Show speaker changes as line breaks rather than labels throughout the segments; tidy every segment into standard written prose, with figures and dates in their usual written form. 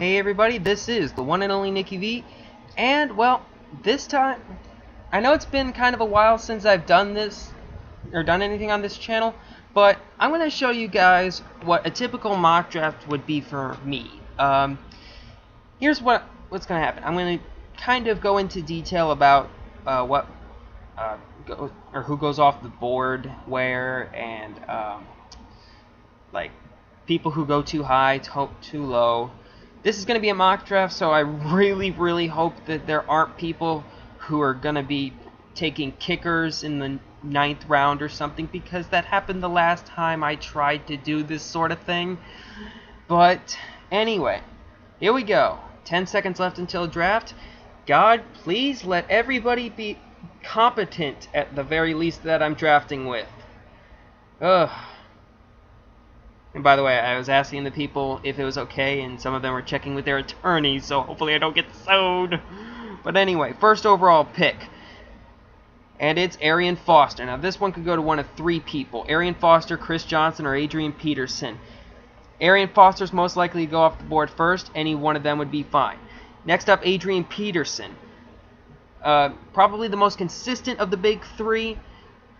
Hey everybody, this is the one and only NickyV, and well, this time, I know it's been kind of a while since I've done this, or done anything on this channel, but I'm going to show you guys what a typical mock draft would be for me. Here's what's going to happen. I'm going to kind of go into detail about who goes off the board where, and like people who go too high, too low. This is going to be a mock draft, so I really hope that there aren't people who are going to be taking kickers in the 9th round or something, because that happened the last time I tried to do this sort of thing. But anyway, here we go. 10 seconds left until draft. God, please let everybody be competent at the very least that I'm drafting with. Ugh. And by the way, I was asking the people if it was okay, and some of them were checking with their attorneys, so hopefully I don't get sued. But anyway, first overall pick. And it's Arian Foster. Now this one could go to one of 3 people. Arian Foster, Chris Johnson, or Adrian Peterson. Arian Foster's most likely to go off the board first. Any one of them would be fine. Next up, Adrian Peterson. Probably the most consistent of the big 3.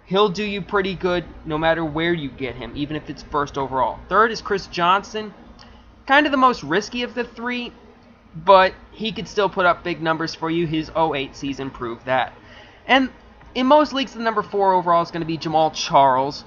He'll do you pretty good no matter where you get him, even if it's first overall. Third is Chris Johnson. Kind of the most risky of the 3, but he could still put up big numbers for you. His 08 season proved that. And in most leagues, the number 4 overall is going to be Jamal Charles.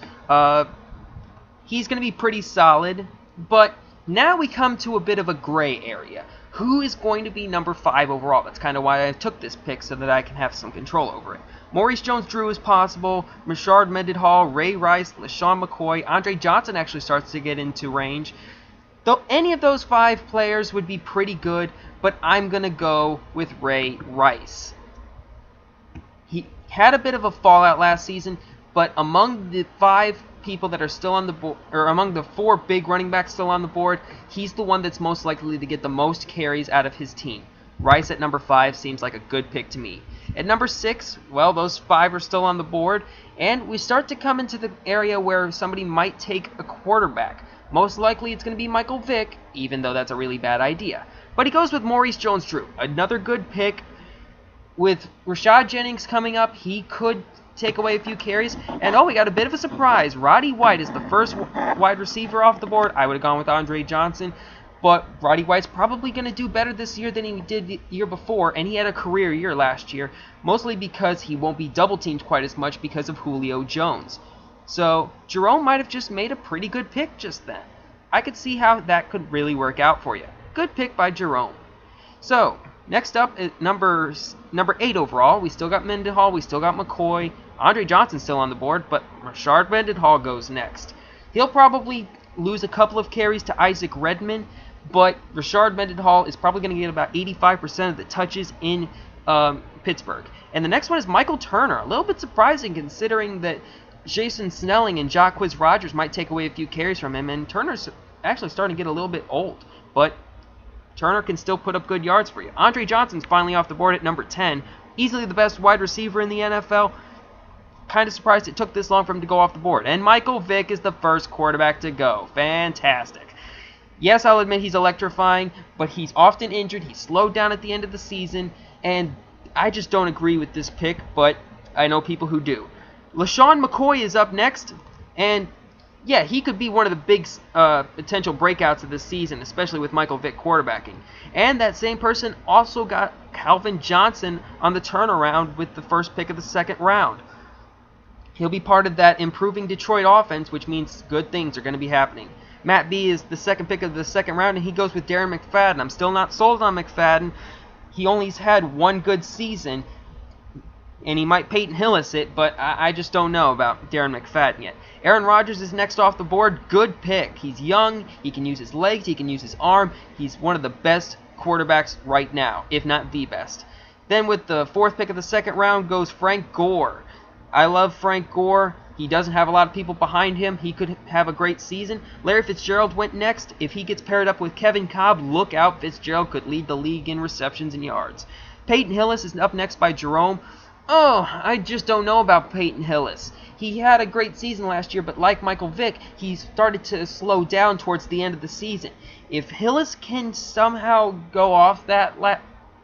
He's going to be pretty solid, but now we come to a bit of a gray area. Who is going to be number 5 overall? That's kind of why I took this pick, so that I can have some control over it. Maurice Jones-Drew is possible, Rashard Mendenhall, Ray Rice, LaShawn McCoy, Andre Johnson actually starts to get into range. Though any of those 5 players would be pretty good, but I'm going to go with Ray Rice. He had a bit of a fallout last season, but among the 5 people that are still on the board, or among the 4 big running backs still on the board, he's the one that's most likely to get the most carries out of his team. Rice at number 5 seems like a good pick to me. At number 6, well, those 5 are still on the board, and we start to come into the area where somebody might take a quarterback. Most likely it's going to be Michael Vick, even though that's a really bad idea. But he goes with Maurice Jones-Drew, another good pick. With Rashad Jennings coming up, he could take away a few carries. And oh, we got a bit of a surprise. Roddy White is the first wide receiver off the board. I would have gone with Andre Johnson. But Roddy White's probably going to do better this year than he did the year before, and he had a career year last year, mostly because he won't be double-teamed quite as much because of Julio Jones. So Jerome might have just made a pretty good pick just then. I could see how that could really work out for you. Good pick by Jerome. So next up, at number 8 overall, we still got Mendenhall, we still got McCoy. Andre Johnson's still on the board, but Rashard Mendenhall goes next. He'll probably lose a couple of carries to Isaac Redman, but Rashard Mendenhall is probably going to get about 85% of the touches in Pittsburgh. And the next one is Michael Turner. A little bit surprising considering that Jason Snelling and Jacquizz Rodgers might take away a few carries from him, and Turner's actually starting to get a little bit old. But Turner can still put up good yards for you. Andre Johnson's finally off the board at number 10. Easily the best wide receiver in the NFL. Kind of surprised it took this long for him to go off the board. And Michael Vick is the first quarterback to go. Fantastic. Yes, I'll admit he's electrifying, but he's often injured. He's slowed down at the end of the season, and I just don't agree with this pick, but I know people who do. LaShawn McCoy is up next, and yeah, he could be one of the big potential breakouts of this season, especially with Michael Vick quarterbacking. And that same person also got Calvin Johnson on the turnaround with the first pick of the 2nd round. He'll be part of that improving Detroit offense, which means good things are going to be happening. Matt B is the 2nd pick of the 2nd round, and he goes with Darren McFadden. I'm still not sold on McFadden. He only's had one good season, and he might Peyton Hillis it, but I just don't know about Darren McFadden yet. Aaron Rodgers is next off the board. Good pick. He's young. He can use his legs. He can use his arm. He's one of the best quarterbacks right now, if not the best. Then with the 4th pick of the 2nd round goes Frank Gore. I love Frank Gore. He doesn't have a lot of people behind him. He could have a great season. Larry Fitzgerald went next. If he gets paired up with Kevin Cobb, look out. Fitzgerald could lead the league in receptions and yards. Peyton Hillis is up next by Jerome. Oh, I just don't know about Peyton Hillis. He had a great season last year, but like Michael Vick, he started to slow down towards the end of the season. If Hillis can somehow go off that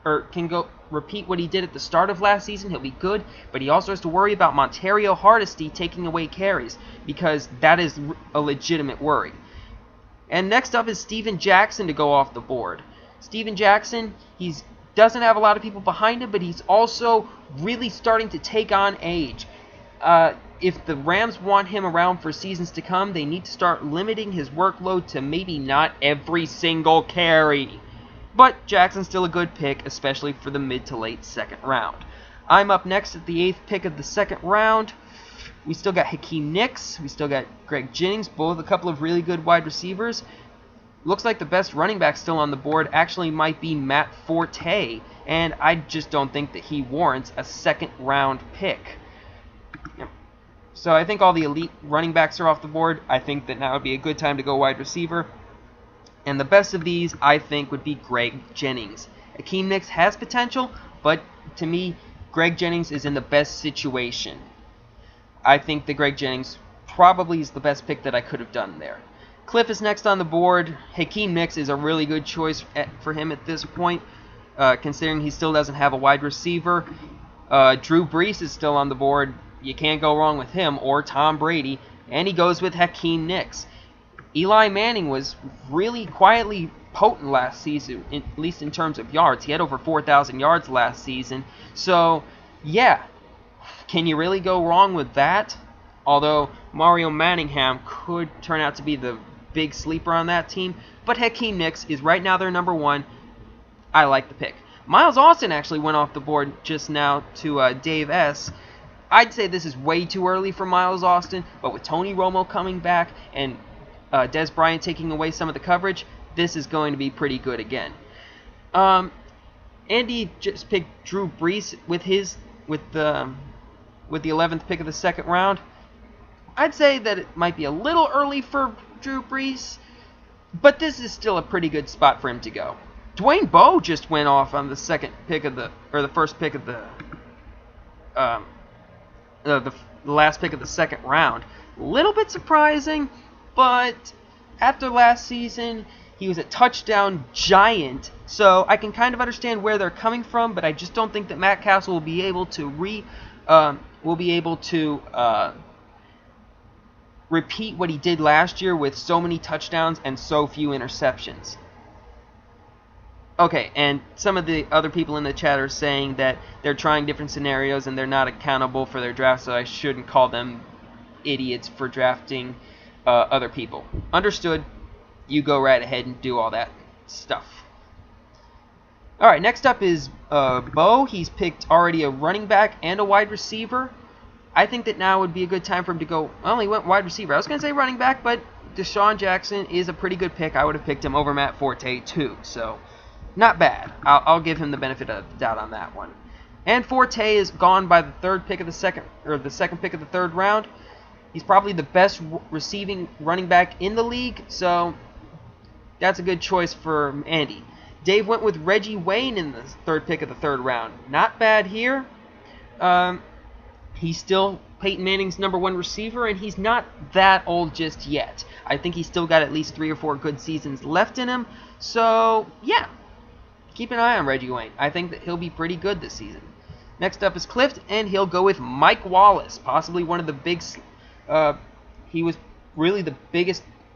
or can go repeat what he did at the start of last season, he'll be good. But he also has to worry about Montario Hardesty taking away carries, because that is a legitimate worry. And next up is Steven Jackson to go off the board. Steven Jackson, he doesn't have a lot of people behind him, but he's also really starting to take on age. If the Rams want him around for seasons to come, they need to start limiting his workload to maybe not every single carry. But Jackson's still a good pick, especially for the mid to late second round. I'm up next at the 8th pick of the second round. We still got Hakeem Nicks. We still got Greg Jennings, both a couple of really good wide receivers. Looks like the best running back still on the board actually might be Matt Forte, and I just don't think that he warrants a second round pick. So I think all the elite running backs are off the board. I think that now would be a good time to go wide receiver. And the best of these, I think, would be Greg Jennings. Hakeem Nicks has potential, but to me, Greg Jennings is in the best situation. I think that Greg Jennings probably is the best pick that I could have done there. Cliff is next on the board. Hakeem Nicks is a really good choice for him at this point, considering he still doesn't have a wide receiver. Drew Brees is still on the board. You can't go wrong with him, or Tom Brady, and he goes with Hakeem Nicks. Eli Manning was really quietly potent last season, at least in terms of yards. He had over 4,000 yards last season. So, yeah, can you really go wrong with that? Although Mario Manningham could turn out to be the big sleeper on that team. But Hakeem Nicks is right now their number one. I like the pick. Miles Austin actually went off the board just now to Dave S. I'd say this is way too early for Miles Austin, but with Tony Romo coming back and Des Bryant taking away some of the coverage, this is going to be pretty good again. Andy just picked Drew Brees with the 11th pick of the second round. I'd say that it might be a little early for Drew Brees, but this is still a pretty good spot for him to go. Dwayne Bowe just went off on the first pick of the last pick of the second round. A little bit surprising, but after last season, he was a touchdown giant, so I can kind of understand where they're coming from, but I just don't think that Matt Castle will be able to repeat what he did last year with so many touchdowns and so few interceptions. Okay, and some of the other people in the chat are saying that they're trying different scenarios and they're not accountable for their draft, so I shouldn't call them idiots for drafting other people. Understood. You go right ahead and do all that stuff. Alright, next up is Bo. He's picked already a running back and a wide receiver. I think that now would be a good time for him to go. Well, he went wide receiver. I was going to say running back, but Deshaun Jackson is a pretty good pick. I would have picked him over Matt Forte too, so not bad. I'll give him the benefit of the doubt on that one. And Forte is gone by the second pick of the third round. He's probably the best receiving running back in the league, so that's a good choice for Andy. Dave went with Reggie Wayne in the third pick of the third round. Not bad here. He's still Peyton Manning's number one receiver, and he's not that old just yet. I think he's still got at least 3 or 4 good seasons left in him. So, yeah, keep an eye on Reggie Wayne. I think that he'll be pretty good this season. Next up is Clift, and he'll go with Mike Wallace, possibly one of the big. He was really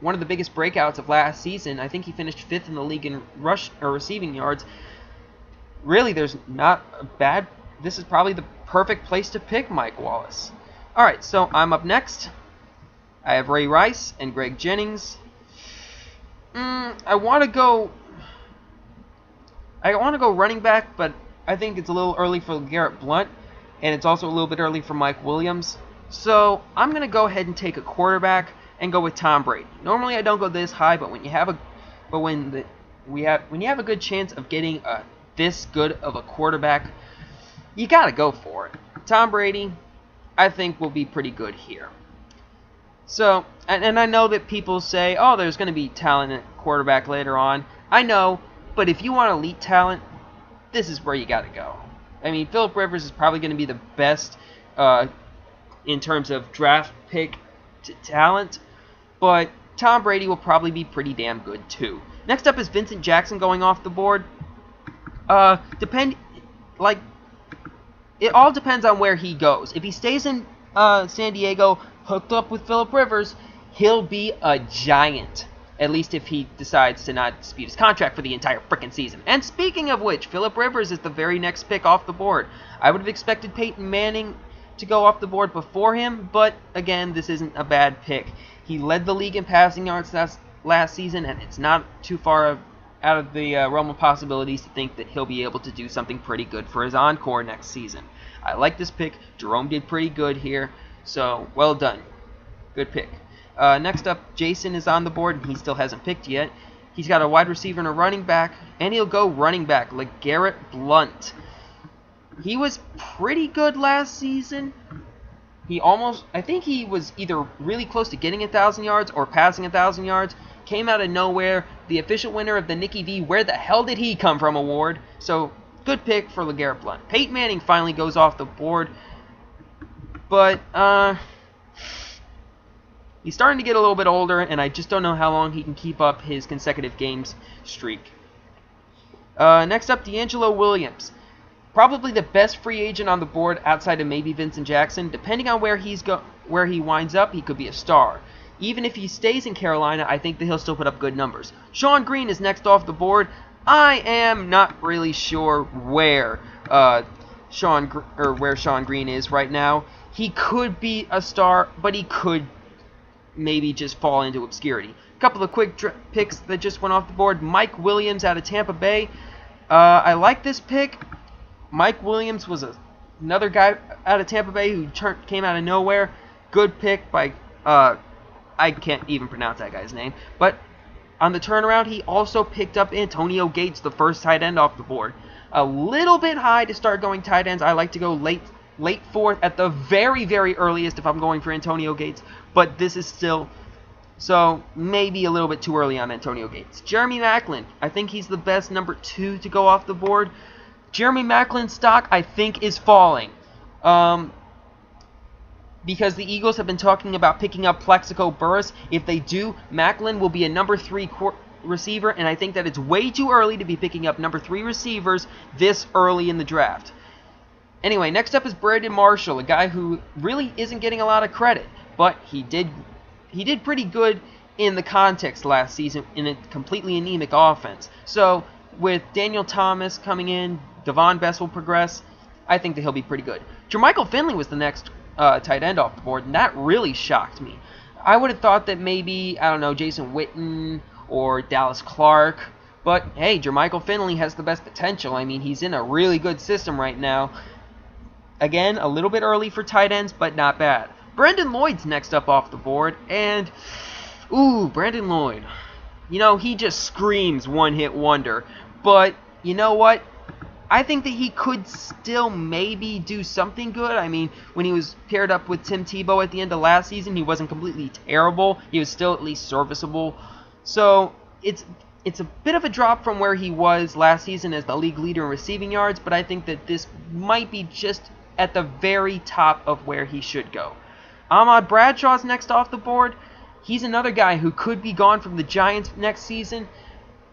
one of the biggest breakouts of last season. I think he finished 5th in the league in receiving yards. Really, there's not a bad. This is probably the perfect place to pick Mike Wallace. All right, so I'm up next. I have Ray Rice and Greg Jennings. I want to go running back, but I think it's a little early for Garrett Blunt, and it's also a little bit early for Mike Williams. So I'm going to go ahead and take a quarterback and go with Tom Brady. Normally I don't go this high, but when you have a good chance of getting this good of a quarterback, you got to go for it. Tom Brady, I think, will be pretty good here. So, and I know that people say, oh, there's going to be talent at quarterback later on. I know, but if you want elite talent, this is where you got to go. I mean, Phillip Rivers is probably going to be the best in terms of draft pick talent, but Tom Brady will probably be pretty damn good too. Next up is Vincent Jackson going off the board. It all depends on where he goes. If he stays in San Diego, hooked up with Phillip Rivers, he'll be a giant. At least if he decides to not dispute his contract for the entire frickin' season. And speaking of which, Phillip Rivers is the very next pick off the board. I would have expected Peyton Manning to go off the board before him, but again, this isn't a bad pick. He led the league in passing yards last season, and it's not too far out of the realm of possibilities to think that he'll be able to do something pretty good for his encore next season. I like this pick. Jerome did pretty good here, so well done. Good pick. Next up, Jason is on the board, and he still hasn't picked yet. He's got a wide receiver and a running back, and he'll go running back, LeGarrette Blount. He was pretty good last season. I think he was either really close to getting 1,000 yards or passing 1,000 yards. Came out of nowhere, the official winner of the Nicky V Where the Hell Did He Come From award. So, good pick for LeGarrette Blount. Peyton Manning finally goes off the board, but he's starting to get a little bit older, and I just don't know how long he can keep up his consecutive games streak. Next up, D'Angelo Williams. Probably the best free agent on the board outside of maybe Vincent Jackson. Depending on where he winds up, he could be a star. Even if he stays in Carolina, I think that he'll still put up good numbers. Sean Green is next off the board. I am not really sure where Sean Green is right now. He could be a star, but he could maybe just fall into obscurity. A couple of quick picks that just went off the board. Mike Williams out of Tampa Bay. I like this pick. Mike Williams was another guy out of Tampa Bay who came out of nowhere. Good pick by, I can't even pronounce that guy's name. But on the turnaround, he also picked up Antonio Gates, the first tight end off the board. A little bit high to start going tight ends. I like to go late fourth at the very, very earliest if I'm going for Antonio Gates. But this is still, so maybe a little bit too early on Antonio Gates. Jeremy Maclin, I think he's the best number 2 to go off the board. Jeremy Maclin's stock, I think, is falling. Because the Eagles have been talking about picking up Plexico Burress. If they do, Maclin will be a number 3 receiver, and I think that it's way too early to be picking up number 3 receivers this early in the draft. Anyway, next up is Brandon Marshall, a guy who really isn't getting a lot of credit, but he did pretty good in the context last season in a completely anemic offense. So, with Daniel Thomas coming in, Devon Bess will progress, I think that he'll be pretty good. Jermichael Finley was the next tight end off the board, and that really shocked me. I would have thought that maybe, I don't know, Jason Witten or Dallas Clark, but hey, Jermichael Finley has the best potential. I mean, he's in a really good system right now. Again, a little bit early for tight ends, but not bad. Brandon Lloyd's next up off the board, and Brandon Lloyd. You know, he just screams one-hit wonder, but you know what? I think that he could still maybe do something good. I mean, when he was paired up with Tim Tebow at the end of last season, he wasn't completely terrible. He was still at least serviceable. So it's a bit of a drop from where he was last season as the league leader in receiving yards, but I think that this might be just at the very top of where he should go. Ahmad Bradshaw's next off the board. He's another guy who could be gone from the Giants next season,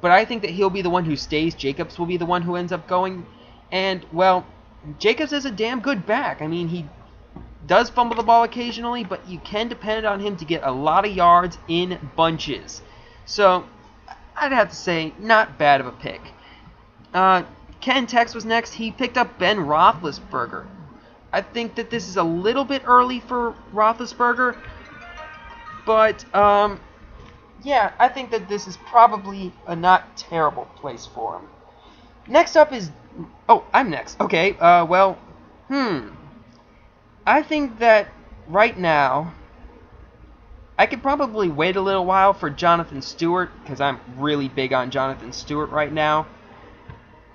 but I think that he'll be the one who stays. Jacobs will be the one who ends up going. And, well, Jacobs is a damn good back. I mean, he does fumble the ball occasionally, but you can depend on him to get a lot of yards in bunches. So, I'd have to say, not bad of a pick. Ken Tex was next. He picked up Ben Roethlisberger. I think that this is a little bit early for Roethlisberger, but, yeah, I think that this is probably a not terrible place for him. Next up is... Oh, I'm next. Okay, I think that right now, I could probably wait a little while for Jonathan Stewart, because I'm really big on Jonathan Stewart right now.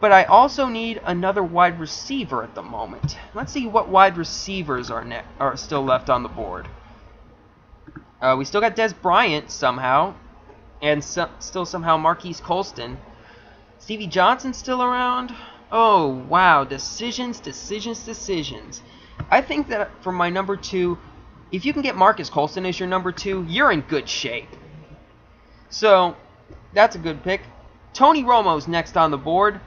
But I also need another wide receiver at the moment. Let's see what wide receivers are still left on the board. We still got Des Bryant somehow, and still somehow Marquise Colston. Stevie Johnson's still around. Oh, wow. Decisions. I think that for my number 2, if you can get Marcus Colston as your number 2, you're in good shape. So, That's a good pick. Tony Romo's next on the board.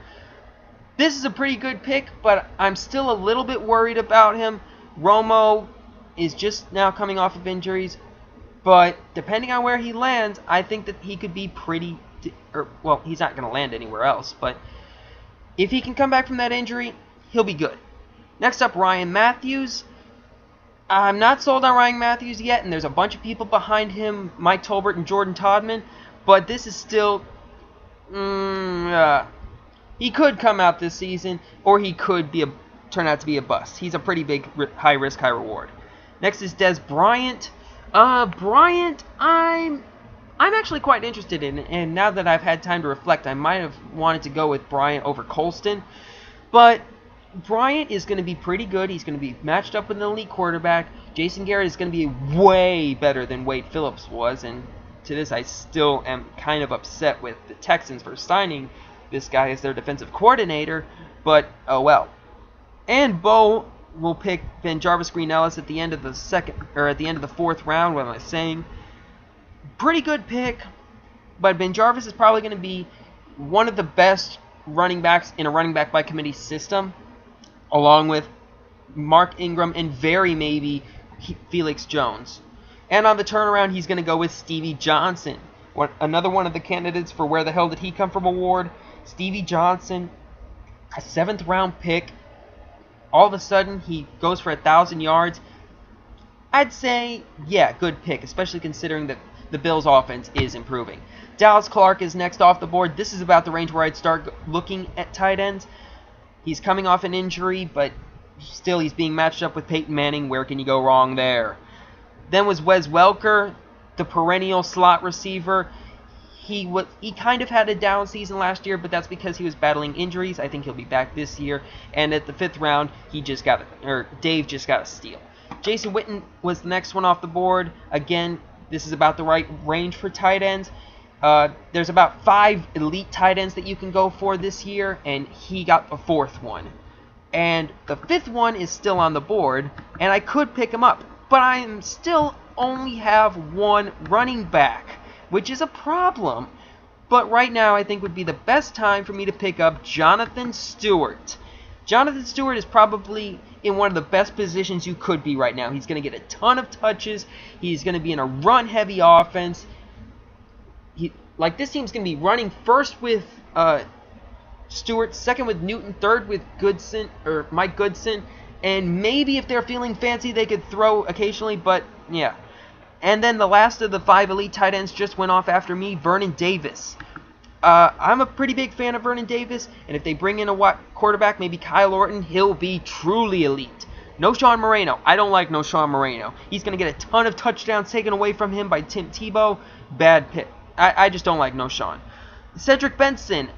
This is a pretty good pick, but I'm still a little bit worried about him. Romo is just now coming off of injuries, but depending on where he lands, I think that he could be pretty... well, he's not going to land anywhere else, but if he can come back from that injury, he'll be good. Next up, Ryan Matthews. I'm not sold on Ryan Matthews yet, and there's a bunch of people behind him, Mike Tolbert and Jordan Todman, but this is still... he could come out this season, or he could turn out to be a bust. He's a pretty big high risk, high reward. Next is Des Bryant. Bryant, I'm actually quite interested in, and now that I've had time to reflect, I might have wanted to go with Bryant over Colston, but Bryant is going to be pretty good. He's going to be matched up with an elite quarterback. Jason Garrett is going to be way better than Wade Phillips was, and to this I still am kind of upset with the Texans for signing this guy as their defensive coordinator, but oh well. And Bo will pick Ben Jarvis Green Ellis at the end of the fourth round. What am I saying? Pretty good pick, but Ben Jarvis is probably going to be one of the best running backs in a running back by committee system, along with Mark Ingram and very maybe Felix Jones. And on the turnaround, he's going to go with Stevie Johnson, another one of the candidates for Where the Hell Did He Come From award. Stevie Johnson, a 7th round pick. All of a sudden, he goes for 1,000 yards. I'd say, yeah, good pick, especially considering that the Bills' offense is improving. Dallas Clark is next off the board. This is about the range where I'd start looking at tight ends. He's coming off an injury, but still he's being matched up with Peyton Manning. Where can you go wrong there? Then was Wes Welker, the perennial slot receiver. He kind of had a down season last year, but that's because he was battling injuries. I think he'll be back this year. And at the 5th round, Dave just got a steal. Jason Witten was the next one off the board. Again, this is about the right range for tight ends. There's about 5 elite tight ends that you can go for this year, and he got the 4th one. And the 5th one is still on the board, and I could pick him up, but I still only have one running back, which is a problem. But right now, I think would be the best time for me to pick up Jonathan Stewart. Jonathan Stewart is probably in one of the best positions you could be right now. He's going to get a ton of touches. He's going to be in a run-heavy offense. This team's going to be running first with Stewart, second with Newton, third with Mike Goodson, and maybe if they're feeling fancy, they could throw occasionally, but yeah. And then the last of the 5 elite tight ends just went off after me, Vernon Davis. I'm a pretty big fan of Vernon Davis, and if they bring in a quarterback, maybe Kyle Orton, he'll be truly elite. Noshawn Moreno. I don't like Noshawn Moreno. He's going to get a ton of touchdowns taken away from him by Tim Tebow. Bad pick. I just don't like Noshawn. Cedric Benson.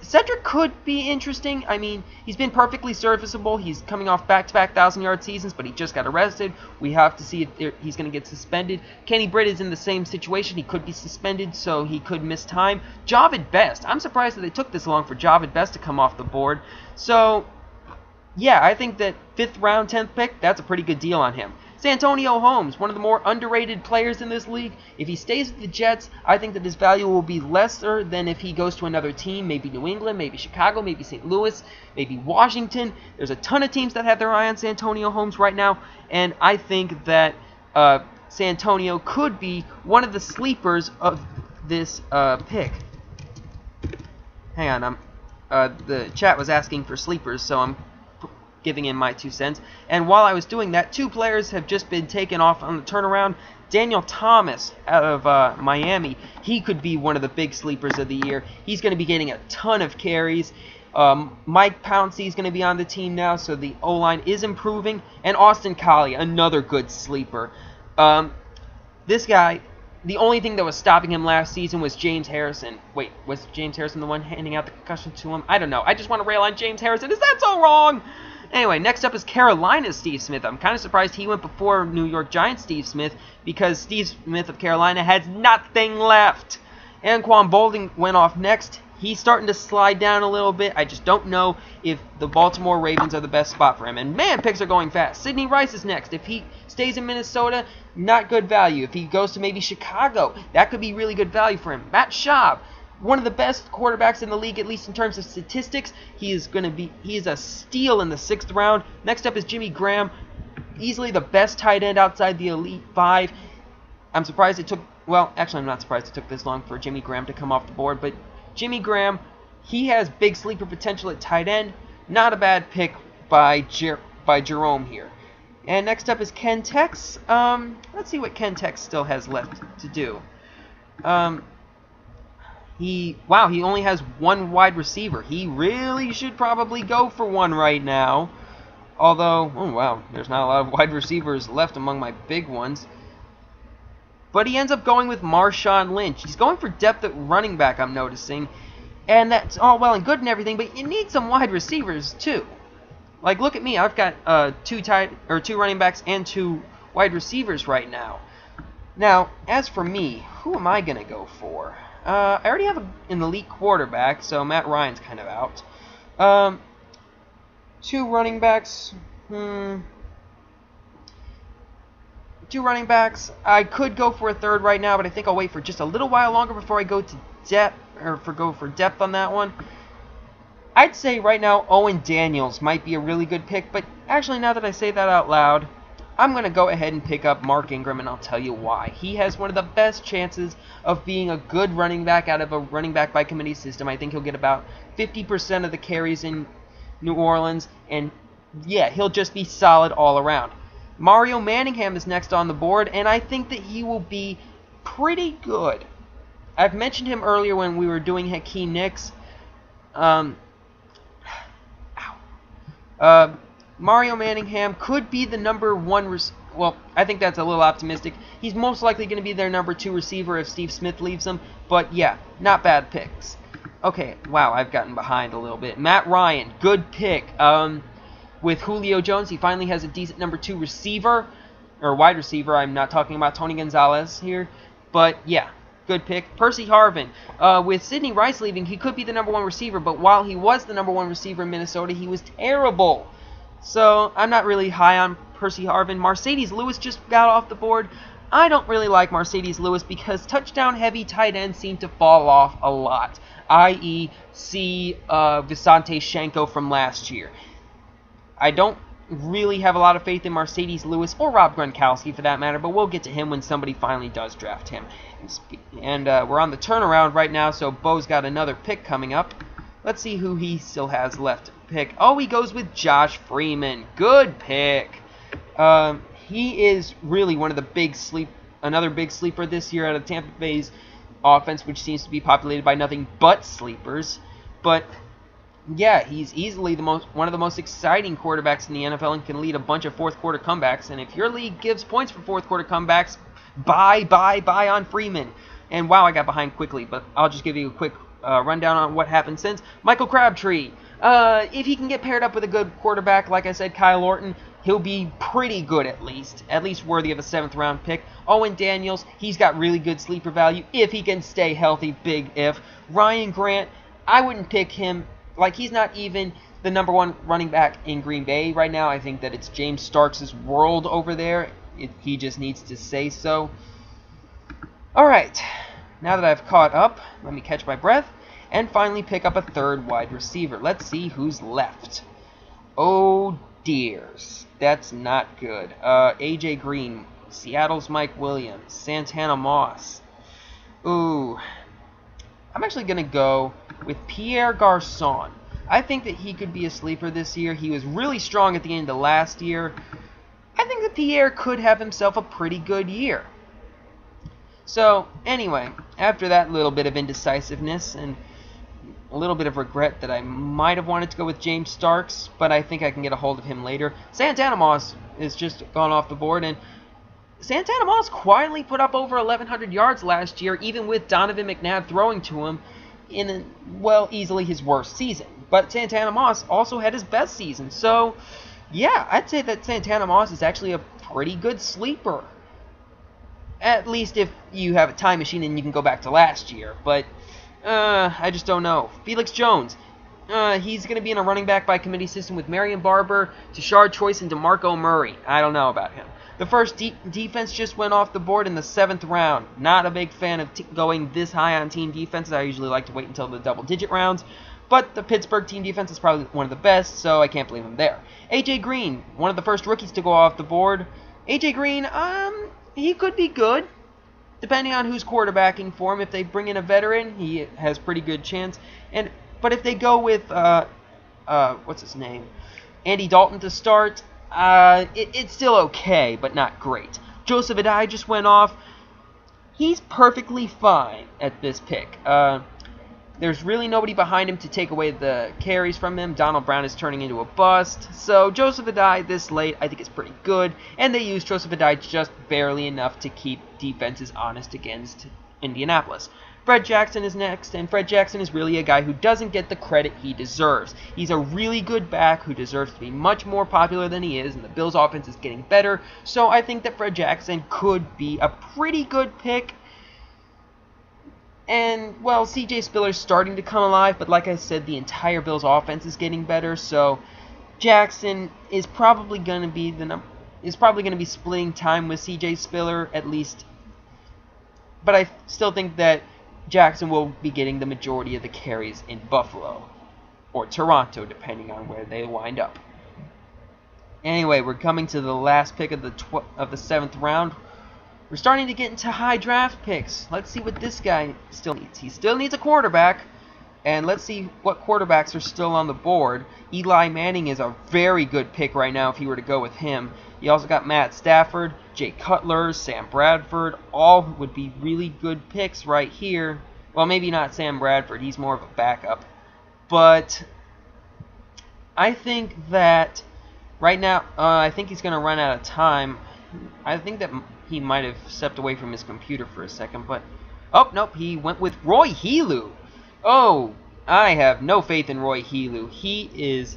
Cedric could be interesting. I mean, he's been perfectly serviceable. He's coming off back-to-back 1,000-yard seasons, but he just got arrested. We have to see if he's going to get suspended. Kenny Britt is in the same situation. He could be suspended, so he could miss time. Javid Best. I'm surprised that they took this long for Javid Best to come off the board. So, yeah, I think that 5th round, 10th pick, that's a pretty good deal on him. Santonio Holmes, one of the more underrated players in this league. If he stays with the Jets, I think that his value will be lesser than if he goes to another team, maybe New England, maybe Chicago, maybe St. Louis, maybe Washington. There's a ton of teams that have their eye on Santonio Holmes right now, and I think that Santonio could be one of the sleepers of this pick. Hang on, the chat was asking for sleepers, so I'm giving in my 2 cents. And while I was doing that, 2 players have just been taken off on the turnaround. Daniel Thomas out of Miami, he could be one of the big sleepers of the year. He's going to be getting a ton of carries. Mike Pouncey is going to be on the team now, so the O-line is improving. And Austin Collie, another good sleeper. This guy, the only thing that was stopping him last season was James Harrison. Wait, was James Harrison the one handing out the concussion to him? I don't know. I just want to rail on James Harrison. Is that so wrong? Anyway, next up is Carolina's Steve Smith. I'm kind of surprised he went before New York Giants Steve Smith because Steve Smith of Carolina has nothing left. Anquan Boldin went off next. He's starting to slide down a little bit. I just don't know if the Baltimore Ravens are the best spot for him. And man, picks are going fast. Sidney Rice is next. If he stays in Minnesota, not good value. If he goes to maybe Chicago, that could be really good value for him. Matt Schaub, one of the best quarterbacks in the league, at least in terms of statistics. He is a steal in the 6th round. Next up is Jimmy Graham, easily the best tight end outside the Elite 5. I'm surprised it took, well, actually I'm not surprised it took this long for Jimmy Graham to come off the board, but Jimmy Graham, he has big sleeper potential at tight end. Not a bad pick by Jerome here. And next up is Ken Tex. Let's see what Ken Tex still has left to do. He only has one wide receiver. He really should probably go for one right now. Although, oh wow, there's not a lot of wide receivers left among my big ones. But he ends up going with Marshawn Lynch. He's going for depth at running back, I'm noticing. And that's all well and good and everything, but you need some wide receivers too. Like, look at me. I've got two running backs and 2 wide receivers right now. Now, as for me, who am I going to go for? I already have an elite quarterback, so Matt Ryan's kind of out. 2 running backs. 2 running backs. I could go for a 3rd right now, but I think I'll wait for just a little while longer before I go to depth, go for depth on that one. I'd say right now Owen Daniels might be a really good pick, but actually now that I say that out loud, I'm going to go ahead and pick up Mark Ingram, and I'll tell you why. He has one of the best chances of being a good running back out of a running back by committee system. I think he'll get about 50% of the carries in New Orleans, and yeah, he'll just be solid all around. Mario Manningham is next on the board, and I think that he will be pretty good. I've mentioned him earlier when we were doing Hakeem Nicks. Mario Manningham could be the number 1 well, I think that's a little optimistic. He's most likely going to be their number 2 receiver if Steve Smith leaves him. But yeah, not bad picks. Okay, wow, I've gotten behind a little bit. Matt Ryan, good pick. With Julio Jones, he finally has a decent number 2 receiver, or wide receiver. I'm not talking about Tony Gonzalez here. But yeah, good pick. Percy Harvin. With Sidney Rice leaving, he could be the number 1 receiver, but while he was the number 1 receiver in Minnesota, he was terrible. So I'm not really high on Percy Harvin. Mercedes Lewis just got off the board. I don't really like Mercedes Lewis because touchdown-heavy tight ends seem to fall off a lot, i.e. see Visante Shenko from last year. I don't really have a lot of faith in Mercedes Lewis or Rob Gronkowski for that matter, but we'll get to him when somebody finally does draft him. And we're on the turnaround right now, so Bo's got another pick coming up. Let's see who he still has left to pick. Oh, he goes with Josh Freeman. Good pick. He is really one of the another big sleeper this year out of Tampa Bay's offense, which seems to be populated by nothing but sleepers. But yeah, he's easily one of the most exciting quarterbacks in the NFL and can lead a bunch of 4th quarter comebacks. And if your league gives points for 4th quarter comebacks, buy on Freeman. And wow, I got behind quickly, but I'll just give you a quick rundown on what happened since. Michael Crabtree, if he can get paired up with a good quarterback, like I said, Kyle Orton, he'll be pretty good at least worthy of a 7th round pick. Owen Daniels, he's got really good sleeper value if he can stay healthy, big if. Ryan Grant, I wouldn't pick him, like he's not even the number 1 running back in Green Bay right now. I think that it's James Starks' world over there. He just needs to say so. Alright, now that I've caught up, let me catch my breath, and finally pick up a 3rd wide receiver. Let's see who's left. Oh dears, that's not good. AJ Green, Seattle's Mike Williams, Santana Moss. Ooh, I'm actually going to go with Pierre Garçon. I think that he could be a sleeper this year. He was really strong at the end of last year. I think that Pierre could have himself a pretty good year. So, anyway, after that little bit of indecisiveness and a little bit of regret that I might have wanted to go with James Starks, but I think I can get a hold of him later, Santana Moss is just gone off the board, and Santana Moss quietly put up over 1,100 yards last year, even with Donovan McNabb throwing to him in, well, easily his worst season. But Santana Moss also had his best season, so yeah, I'd say that Santana Moss is actually a pretty good sleeper. At least if you have a time machine and you can go back to last year. But I just don't know. Felix Jones. He's going to be in a running back by committee system with Marion Barber, Tashard Choice, and DeMarco Murray. I don't know about him. The first defense just went off the board in the 7th round. Not a big fan of going this high on team defenses. I usually like to wait until the double-digit rounds. But the Pittsburgh team defense is probably one of the best, so I can't blame him there. A.J. Green, one of the first rookies to go off the board. A.J. Green, he could be good, depending on who's quarterbacking for him. If they bring in a veteran, he has pretty good chance. But if they go with, what's his name? Andy Dalton to start, it's still okay, but not great. Joseph Adai just went off. He's perfectly fine at this pick. There's really nobody behind him to take away the carries from him. Donald Brown is turning into a bust. So Joseph Adai this late I think is pretty good. And they use Joseph Adai just barely enough to keep defenses honest against Indianapolis. Fred Jackson is next, and Fred Jackson is really a guy who doesn't get the credit he deserves. He's a really good back who deserves to be much more popular than he is, and the Bills' offense is getting better. So I think that Fred Jackson could be a pretty good pick. And, well, C.J. Spiller's starting to come alive, but like I said, the entire Bills' offense is getting better, so Jackson is probably going to be splitting time with C.J. Spiller at least. But I still think that Jackson will be getting the majority of the carries in Buffalo or Toronto, depending on where they wind up. Anyway, we're coming to the last pick of the 7th round. We're starting to get into high draft picks. Let's see what this guy still needs. He still needs a quarterback. And let's see what quarterbacks are still on the board. Eli Manning is a very good pick right now if you were to go with him. You also got Matt Stafford, Jay Cutler, Sam Bradford. All would be really good picks right here. Well, maybe not Sam Bradford. He's more of a backup. But I think that right now, I think he's going to run out of time. I think that he might have stepped away from his computer for a second, but oh, nope, he went with Roy Helu. Oh, I have no faith in Roy Helu. He is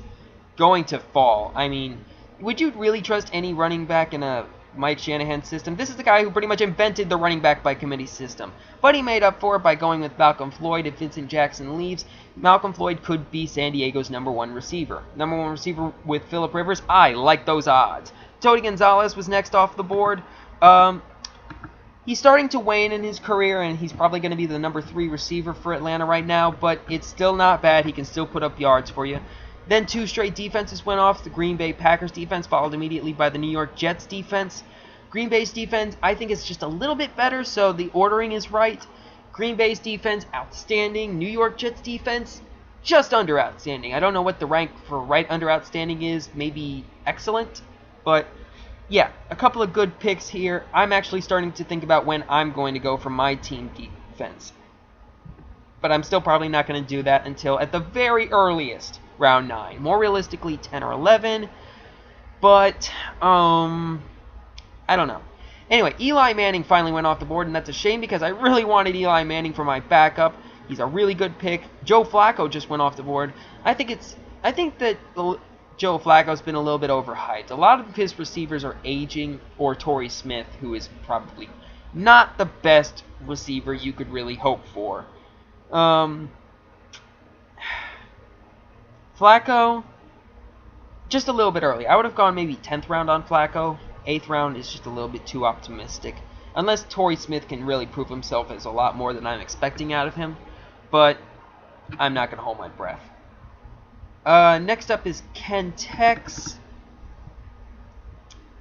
going to fall. I mean, would you really trust any running back in a Mike Shanahan system? This is the guy who pretty much invented the running back by committee system. But he made up for it by going with Malcolm Floyd. If Vincent Jackson leaves, Malcolm Floyd could be San Diego's #1 receiver. #1 receiver with Phillip Rivers. I like those odds. Tony Gonzalez was next off the board. He's starting to wane in his career, and he's probably going to be the #3 receiver for Atlanta right now, but it's still not bad. He can still put up yards for you. Then 2 straight defenses went off. The Green Bay Packers defense followed immediately by the New York Jets defense. Green Bay's defense, I think, is just a little bit better, so the ordering is right. Green Bay's defense, outstanding. New York Jets defense, just under outstanding. I don't know what the rank for right under outstanding is. Maybe excellent, but yeah, a couple of good picks here. I'm actually starting to think about when I'm going to go for my team defense. But I'm still probably not going to do that until at the very earliest, round 9. More realistically, 10 or 11. But, I don't know. Anyway, Eli Manning finally went off the board, and that's a shame because I really wanted Eli Manning for my backup. He's a really good pick. Joe Flacco just went off the board. I think that Joe Flacco's been a little bit overhyped. A lot of his receivers are aging, or Torrey Smith, who is probably not the best receiver you could really hope for. Flacco, just a little bit early. I would have gone maybe 10th round on Flacco. 8th round is just a little bit too optimistic. Unless Torrey Smith can really prove himself as a lot more than I'm expecting out of him. But I'm not going to hold my breath. Next up is Ken Tex.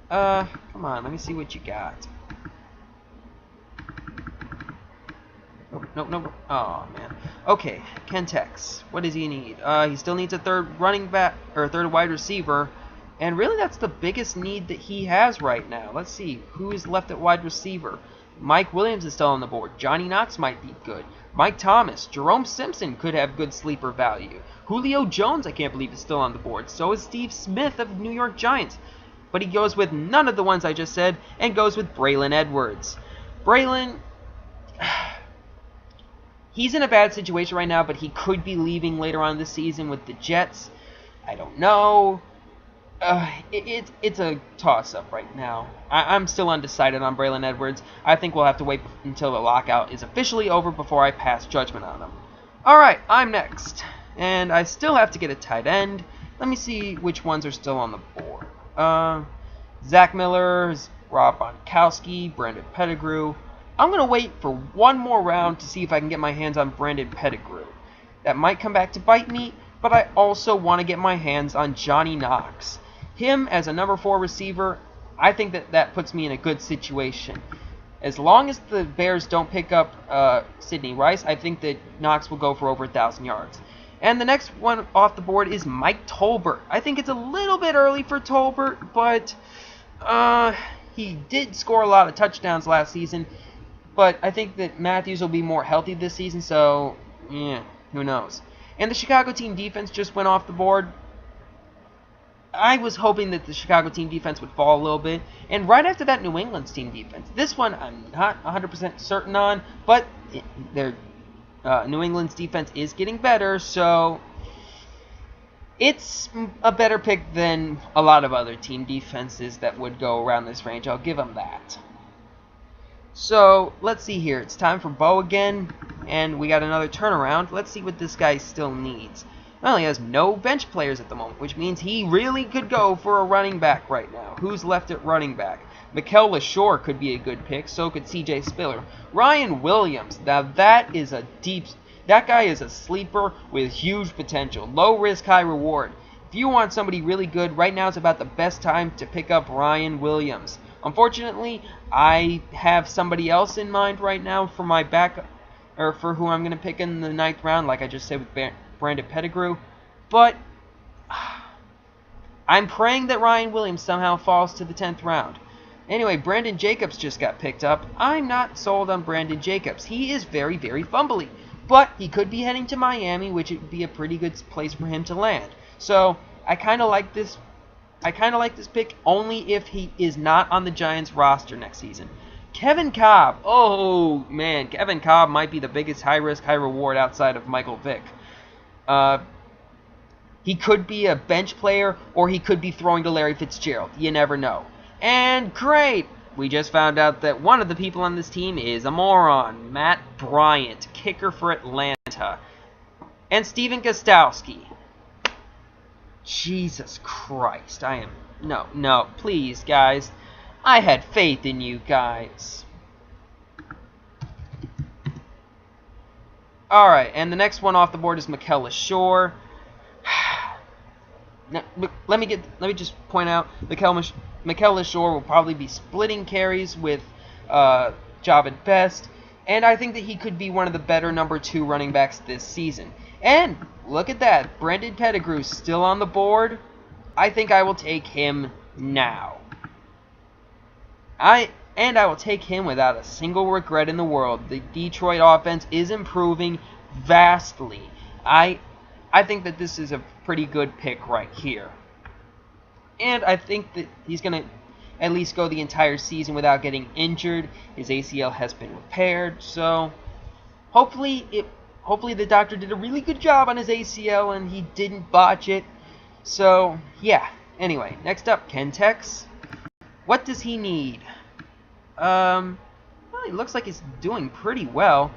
Come on, let me see what you got. Nope. Oh, man. Okay, Ken Tex. What does he need? He still needs a 3rd running back, or 3rd wide receiver. And really, that's the biggest need that he has right now. Let's see, who is left at wide receiver? Mike Williams is still on the board. Johnny Knox might be good. Mike Thomas. Jerome Simpson could have good sleeper value. Julio Jones, I can't believe, is still on the board. So is Steve Smith of New York Giants. But he goes with none of the ones I just said, and goes with Braylon Edwards. Braylon, he's in a bad situation right now, but he could be leaving later on this season with the Jets. I don't know. It's a toss-up right now. I'm still undecided on Braylon Edwards. I think we'll have to wait until the lockout is officially over before I pass judgment on him. Alright, I'm next. And I still have to get a tight end. Let me see which ones are still on the board. Zach Miller, Rob Gronkowski, Brandon Pettigrew. I'm going to wait for one more round to see if I can get my hands on Brandon Pettigrew. That might come back to bite me, but I also want to get my hands on Johnny Knox. Him as a number 4 receiver, I think that puts me in a good situation. As long as the Bears don't pick up Sidney Rice, I think that Knox will go for over 1,000 yards. And the next one off the board is Mike Tolbert. I think it's a little bit early for Tolbert, but he did score a lot of touchdowns last season. But I think that Matthews will be more healthy this season, so yeah, who knows. And the Chicago team defense just went off the board. I was hoping that the Chicago team defense would fall a little bit. And right after that, New England's team defense. This one I'm not 100% certain on, but New England's defense is getting better, so it's a better pick than a lot of other team defenses that would go around this range. I'll give them that. So, let's see here. It's time for Bo again, and we got another turnaround. Let's see what this guy still needs. Well, he has no bench players at the moment, which means he really could go for a running back right now. Who's left at running back? Mikel LaShore could be a good pick, so could C.J. Spiller. Ryan Williams, now that guy is a sleeper with huge potential. Low risk, high reward. If you want somebody really good, right now is about the best time to pick up Ryan Williams. Unfortunately, I have somebody else in mind right now for my for who I'm going to pick in the 9th round, like I just said with Brandon Pettigrew. But I'm praying that Ryan Williams somehow falls to the 10th round. Anyway, Brandon Jacobs just got picked up. I'm not sold on Brandon Jacobs. He is very, very fumbly. But he could be heading to Miami, which would be a pretty good place for him to land. So I kind of like this. I kind of like this pick only if he is not on the Giants roster next season. Kevin Cobb. Oh, man. Kevin Cobb might be the biggest high-risk, high-reward outside of Michael Vick. He could be a bench player, or he could be throwing to Larry Fitzgerald. You never know. And great! We just found out that one of the people on this team is a moron. Matt Bryant, kicker for Atlanta. And Steven Gostkowski. Jesus Christ, no, please, guys. I had faith in you guys. Alright, and the next one off the board is Mikel LaShore. Now, let me just point out, Mikel LaShore will probably be splitting carries with Javid Best, and I think that he could be one of the better number 2 running backs this season. And look at that, Brandon Pettigrew still on the board. I think I will take him now. I will take him without a single regret in the world. The Detroit offense is improving vastly. I think that this is a pretty good pick right here. And I think that he's going to at least go the entire season without getting injured. His ACL has been repaired, so hopefully the doctor did a really good job on his ACL and he didn't botch it. So, yeah. Anyway, next up, Kentex. What does he need? Well, it looks like he's doing pretty well.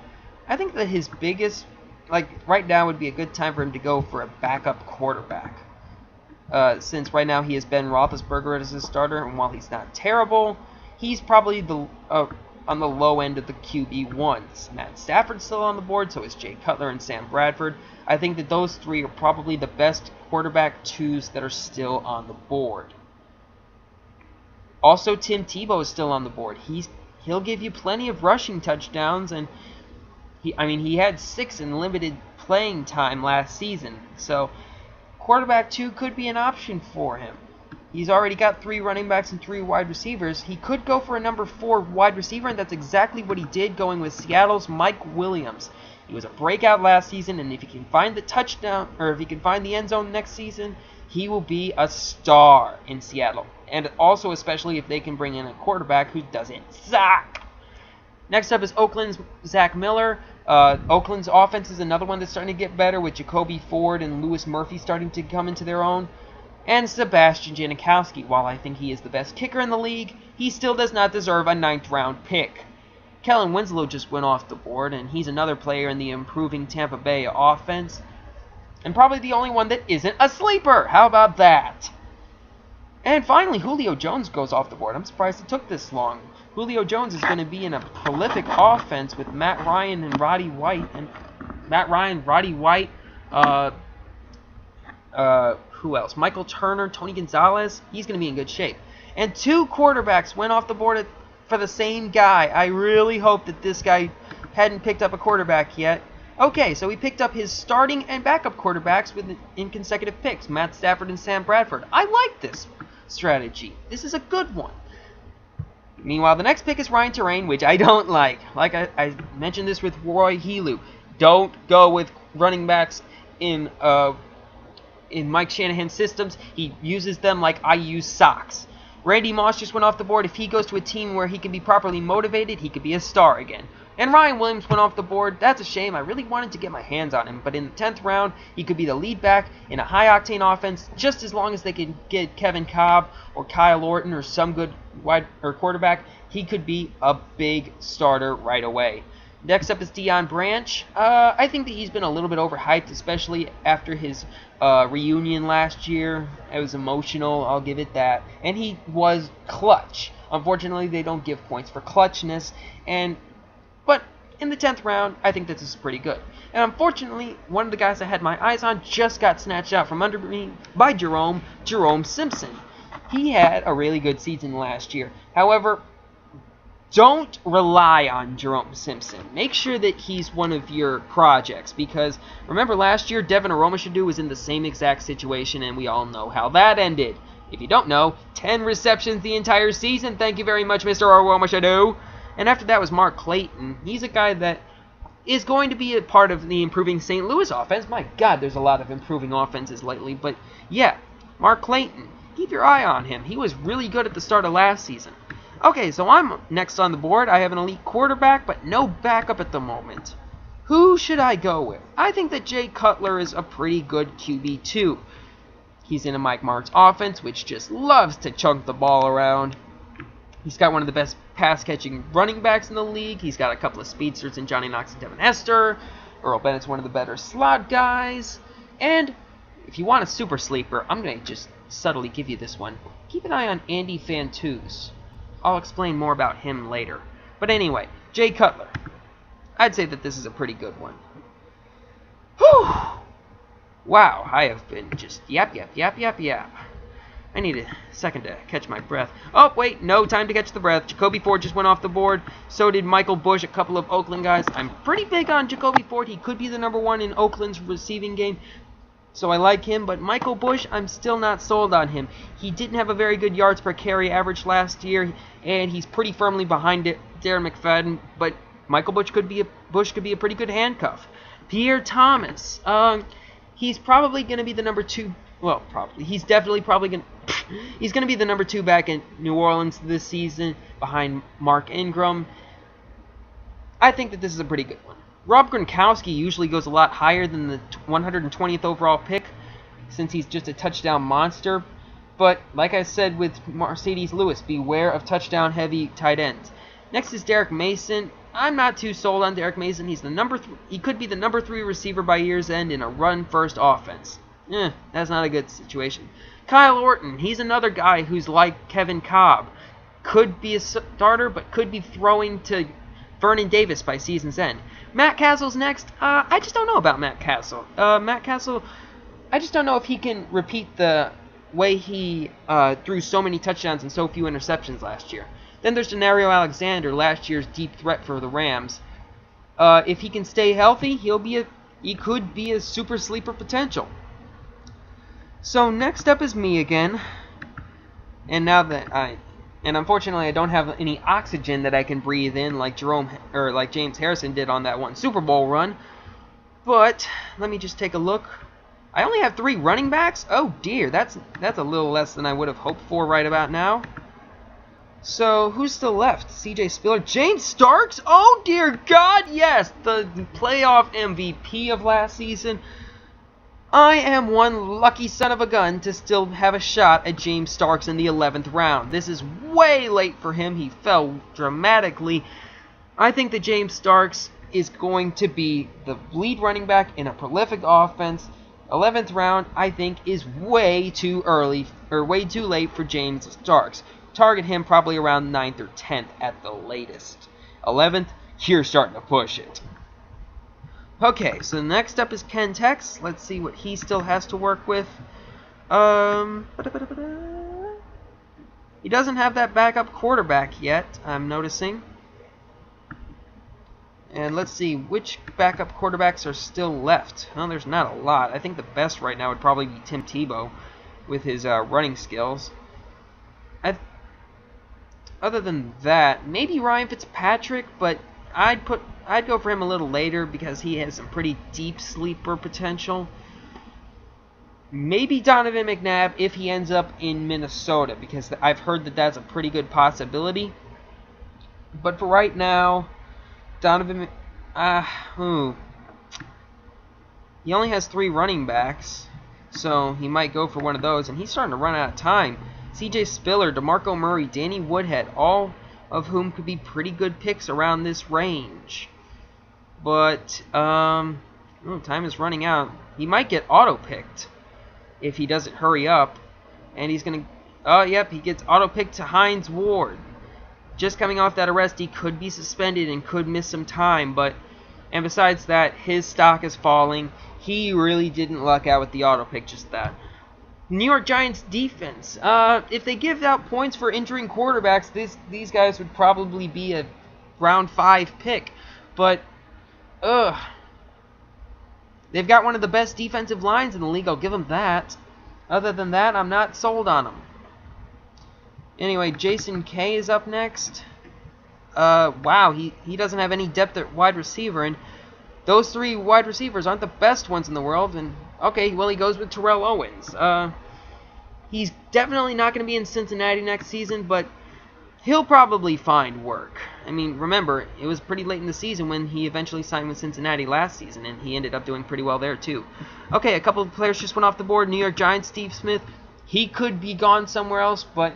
I think that his biggest, right now would be a good time for him to go for a backup quarterback. Since right now he has Ben Roethlisberger as his starter, and while he's not terrible, he's probably on the low end of the QB1s. Matt Stafford's still on the board, so is Jay Cutler and Sam Bradford. I think that those 3 are probably the best quarterback 2s that are still on the board. Also, Tim Tebow is still on the board. He'll give you plenty of rushing touchdowns, and he had 6 in limited playing time last season, so quarterback 2 could be an option for him. He's already got 3 running backs and 3 wide receivers. He could go for a number 4 wide receiver, and that's exactly what he did going with Seattle's Mike Williams. He was a breakout last season, and if he can find the touchdown, or if he can find the end zone next season, he will be a star in Seattle. And also, especially if they can bring in a quarterback who doesn't suck. Next up is Oakland's Zach Miller. Oakland's offense is another one that's starting to get better with Jacoby Ford and Lewis Murphy starting to come into their own. And Sebastian Janikowski, while I think he is the best kicker in the league, he still does not deserve a 9th round pick. Kellen Winslow just went off the board, and he's another player in the improving Tampa Bay offense. And probably the only one that isn't a sleeper. How about that? And finally, Julio Jones goes off the board. I'm surprised it took this long. Julio Jones is going to be in a prolific offense with Matt Ryan and Roddy White. Who else? Michael Turner, Tony Gonzalez. He's going to be in good shape. And 2 quarterbacks went off the board for the same guy. I really hope that this guy hadn't picked up a quarterback yet. Okay, so he picked up his starting and backup quarterbacks in consecutive picks, Matt Stafford and Sam Bradford. I like this strategy. This is a good one. Meanwhile, the next pick is Ryan Terrain, which I don't like. Like I mentioned this with Roy Helu. Don't go with running backs in Mike Shanahan's systems. He uses them like I use socks. Randy Moss just went off the board. If he goes to a team where he can be properly motivated, he could be a star again. And Ryan Williams went off the board. That's a shame. I really wanted to get my hands on him. But in the 10th round, he could be the lead back in a high-octane offense just as long as they can get Kevin Cobb or Kyle Orton or some good quarterback. He could be a big starter right away. Next up is Deion Branch. I think that he's been a little bit overhyped, especially after his reunion last year. It was emotional, I'll give it that. And he was clutch. Unfortunately, they don't give points for clutchness. But in the 10th round, I think this is pretty good. And unfortunately, one of the guys I had my eyes on just got snatched out from under me by Jerome Simpson. He had a really good season last year. However, don't rely on Jerome Simpson. Make sure that he's one of your projects, because remember last year Devin Aromashadu was in the same exact situation, and we all know how that ended. If you don't know, 10 receptions the entire season. Thank you very much, Mr. Aromashadu. And after that was Mark Clayton. He's a guy that is going to be a part of the improving St. Louis offense. My God, there's a lot of improving offenses lately. But yeah, Mark Clayton. Keep your eye on him. He was really good at the start of last season. Okay, so I'm next on the board. I have an elite quarterback, but no backup at the moment. Who should I go with? I think that Jay Cutler is a pretty good QB too. He's in a Mike Martz offense, which just loves to chunk the ball around. He's got one of the best pass-catching running backs in the league. He's got a couple of speedsters in Johnny Knox and Devin Hester. Earl Bennett's one of the better slot guys. And if you want a super sleeper, I'm going to just subtly give you this one. Keep an eye on Andy Fantuz. I'll explain more about him later. But anyway, Jay Cutler. I'd say that this is a pretty good one. Whew! Wow, I have been just yap. I need a second to catch my breath. Oh, wait, no time to catch the breath. Jacoby Ford just went off the board. So did Michael Bush, a couple of Oakland guys. I'm pretty big on Jacoby Ford. He could be the #1 in Oakland's receiving game. So I like him, but Michael Bush, I'm still not sold on him. He didn't have a very good yards per carry average last year, and he's pretty firmly behind Darren McFadden, but Michael Bush could be a pretty good handcuff. Pierre Thomas, he's probably going to be the #2. Well, probably. He's definitely probably going to... He's going to be the #2 back in New Orleans this season, behind Mark Ingram. I think that this is a pretty good one. Rob Gronkowski usually goes a lot higher than the 120th overall pick, since he's just a touchdown monster. But, like I said with Mercedes Lewis, beware of touchdown-heavy tight ends. Next is Derek Mason. I'm not too sold on Derek Mason. He's the he could be the #3 receiver by year's end in a run-first offense. That's not a good situation. Kyle Orton, he's another guy who's like Kevin Cobb. Could be a starter, but could be throwing to Vernon Davis by season's end. Matt Castle's next. I just don't know about Matt Castle. Matt Castle, I just don't know if he can repeat the way he threw so many touchdowns and so few interceptions last year. Then there's Denario Alexander, last year's deep threat for the Rams. If he can stay healthy, he could be a super sleeper potential. So next up is me again, and unfortunately I don't have any oxygen that I can breathe in like James Harrison did on that one Super Bowl run. But let me just take a look. I only have 3 running backs. Oh dear, that's a little less than I would have hoped for right about now. So who's still left? C.J. Spiller, James Starks. Oh dear God, yes, the playoff MVP of last season. I am one lucky son of a gun to still have a shot at James Starks in the 11th round. This is way late for him. He fell dramatically. I think that James Starks is going to be the lead running back in a prolific offense. 11th round, I think, is way too early, or way too late for James Starks. Target him probably around 9th or 10th at the latest. 11th, you're starting to push it. Okay, so next up is Ken Tex. Let's see what he still has to work with. He doesn't have that backup quarterback yet, I'm noticing. And let's see, which backup quarterbacks are still left? Well, there's not a lot. I think the best right now would probably be Tim Tebow with his running skills. Other than that, maybe Ryan Fitzpatrick, but I'd go for him a little later because he has some pretty deep sleeper potential. Maybe Donovan McNabb if he ends up in Minnesota, because I've heard that that's a pretty good possibility. But for right now, Donovan, he only has 3 running backs, so he might go for one of those, and he's starting to run out of time. C.J. Spiller, DeMarco Murray, Danny Woodhead, all of whom could be pretty good picks around this range. But, time is running out. He might get auto-picked if he doesn't hurry up. And he's going to... Oh, yep, he gets auto-picked to Hines Ward. Just coming off that arrest, he could be suspended and could miss some time. And besides that, his stock is falling. He really didn't luck out with the auto-pick, just that. New York Giants defense. If they give out points for injuring quarterbacks, these guys would probably be a round 5 pick. But, they've got one of the best defensive lines in the league, I'll give them that. Other than that, I'm not sold on them. Anyway, Jason Kay is up next. Wow, he doesn't have any depth at wide receiver, and those 3 wide receivers aren't the best ones in the world. And okay, well, he goes with Terrell Owens. He's definitely not going to be in Cincinnati next season, but he'll probably find work. I mean, remember, it was pretty late in the season when he eventually signed with Cincinnati last season, and he ended up doing pretty well there, too. Okay, a couple of players just went off the board. New York Giants, Steve Smith. He could be gone somewhere else, but